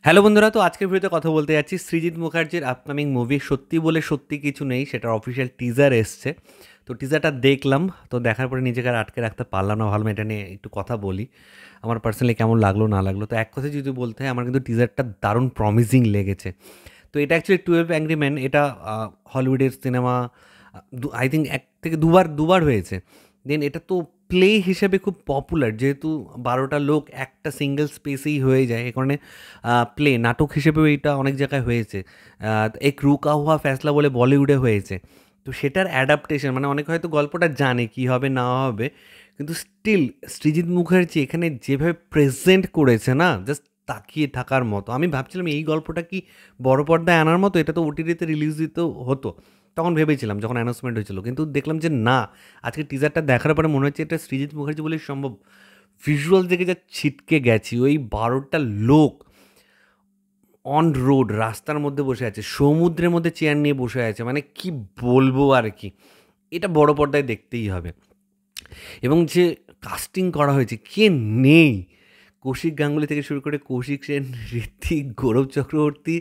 Hello বন্ধুরা, তো আজকের ভিডিওতে কথা বলতে যাচ্ছি সৃজিত মুখার্জির আপকামিং মুভি সত্যি বলে সত্যি কিছু নেই, সেটার অফিসিয়াল টিজার এসছে। তো টিজারটা দেখলাম, তো দেখার পরে নিজেকে আর আটকে রাখতে পারলাম না, ভাবলাম এটা নিয়ে একটু কথা বলি। আমার পার্সোনালি কেমন লাগলো না লাগলো, তো এক কথায় যদি বলতে হয় আমার কিন্তু টিজারটা দারুণ প্রমিজিং লেগেছে। তো এটা অ্যাকচুয়ালি 12 অ্যাংরি ম্যান, এটা হলিউডের সিনেমা আই থিঙ্ক এক থেকে দুবার দুবার হয়েছে। দেন এটা তো প্লে হিসেবে খুব পপুলার, যেহেতু 12টা লোক একটা সিঙ্গেল স্পেসেই হয়ে যায়, এ কারণে প্লে নাটক হিসেবেও এটা অনেক জায়গায় হয়েছে। এক রুকা হুয়া ফ্যাসলা বলে বলিউডে হয়েছে। তো সেটার অ্যাডাপ্টেশন মানে অনেক হয়তো গল্পটা জানে কী হবে না হবে, কিন্তু স্টিল সৃজিত মুখার্জি এখানে যেভাবে প্রেজেন্ট করেছে না, জাস্ট তাকিয়ে থাকার মতো। আমি ভাবছিলাম এই গল্পটা কি বড় পর্দায় আনার মতো, এটা তো ওটিটিতে রিলিজ দিতেও হতো তখন ভেবেছিলাম যখন অ্যানাউন্সমেন্ট হয়েছিল, কিন্তু দেখলাম যে না, আজকে টিজারটা দেখার পরে মনে হচ্ছে এটা সৃজিত মুখার্জি বলেই সম্ভব। ভিজুয়াল দেখে যা ছিটকে গেছি, ওই 12টা লোক অন রোড রাস্তার মধ্যে বসে আছে, সমুদ্রের মধ্যে চেয়ার নিয়ে বসে আছে, মানে কি বলবো আর কি, এটা বড় পর্দায় দেখতেই হবে। এবং যে কাস্টিং করা হয়েছে, কে নেই, কৌশিক গাঙ্গুলি থেকে শুরু করে কৌশিক সেন, ঋত্বিক, গৌরব চক্রবর্তী,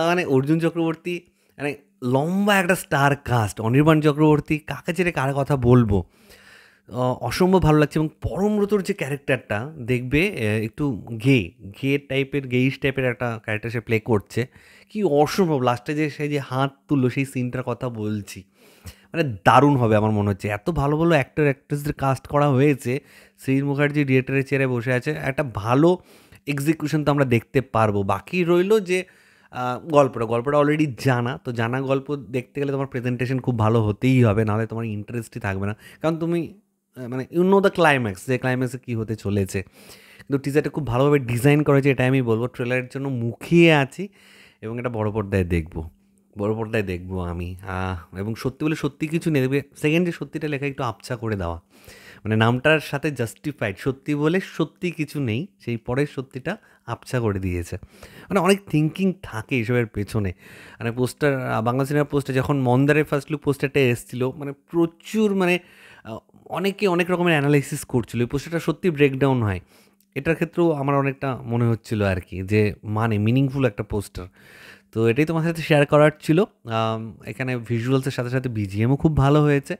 মানে অর্জুন চক্রবর্তী, মানে লম্বা একটা স্টার কাস্ট, অনির্বাণ চক্রবর্তী, কাকে ছেড়ে কার কথা বলবো। অসম্ভব ভালো লাগছে। এবং পরমব্রতর যে ক্যারেক্টারটা দেখবে, একটু গে গে টাইপের, গেইশ টাইপের একটা ক্যারেক্টার সে প্লে করছে, কি অসম্ভব। লাস্টে যে সে যে হাত তুললো, সেই সিনটার কথা বলছি, মানে দারুণ হবে আমার মনে হচ্ছে। এত ভালো ভালো অ্যাক্টর অ্যাক্ট্রেসদের কাস্ট করা হয়েছে, শ্রীর মুখার্জি ডিরেক্টরের চেয়ারে বসে আছে, একটা ভালো এক্সিকিউশন তো আমরা দেখতে পারবো। বাকি রইলো যে গল্পটা অলরেডি জানা, তো জানা গল্প দেখতে গেলে তোমার প্রেজেন্টেশন খুব ভালো হতেই হবে, নাহলে তোমার ইন্টারেস্টই থাকবে না। কারণ তুমি মানে ইউ নো দ্য ক্লাইম্যাক্স, যে ক্লাইম্যাক্সে কী হতে চলেছে। কিন্তু টিজারটা খুব ভালোভাবে ডিজাইন করেছে, এটা আমি বলবো। ট্রেলারের জন্য মুখিয়ে আছি এবং এটা বড় পর্দায় দেখবো, বড় পর্দায় দেখবো আমি। এবং সত্যি বলে সত্যি কিছু নেই, দেখবে সেকেন্ড যে সত্যিটা লেখা একটু আবছা করে দেওয়া, মানে নামটার সাথে জাস্টিফাইড, সত্যি বলে সত্যি কিছু নেই, সেই পরের সত্যিটা আবছা করে দিয়েছে। মানে অনেক থিঙ্কিং থাকে এসবের পেছনে। মানে পোস্টার, বাংলা সিনেমার পোস্টার যখন মন্দারের ফার্স্ট লুক পোস্টারটা এসেছিলো, মানে প্রচুর মানে অনেকে অনেক রকমের অ্যানালাইসিস করছিল, এই পোস্টারটা সত্যি ব্রেকডাউন হয়। এটার ক্ষেত্রেও আমার অনেকটা মনে হচ্ছিল আর কি, যে মানে মিনিংফুল একটা পোস্টার। তো এটাই তোমার সাথে শেয়ার করার ছিল। এখানে ভিজুয়ালসের সাথে সাথে বিজিএমও খুব ভালো হয়েছে।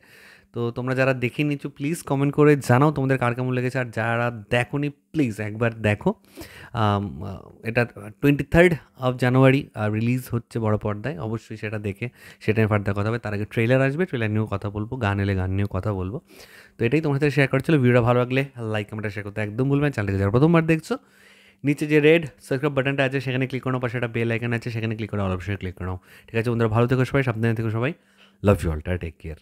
তো তোমরা যারা দেখে নিচ্ছ প্লিজ কমেন্ট করে জানাও তোমাদের কার কেমন লেগেছে, আর যারা দেখোনি প্লিজ একবার দেখো। এটা 23 জানুয়ারি রিলিজ হচ্ছে বড় পর্দায়, অবশ্যই সেটা দেখে সেটা নিয়ে ফার্দার কথা হবে। তার আগে ট্রেলার আসবে, ট্রেলার নিয়েও কথা বলবো, গান এলে গান নিয়েও কথা বলবো। তো এটাই তোমার সাথে শেয়ার করছিল। ভিডিওটা ভালো লাগলে লাইক কমেন্ট শেয়ার করতে একদম ভুলবেন। চ্যানেলকে যারা প্রথমবার দেখছো, নিচে যে রেড সাবস্ক্রাইব বাটনটা আছে সেখানে ক্লিক করো, পাশে একটা বেল আইকন আছে সেখানে ক্লিক করো, অল অপশনে ক্লিক করো। ঠিক আছে বন্ধুরা, ভালো থেকো সবাই, সাবধানে থেকো সবাই, love you all, take care.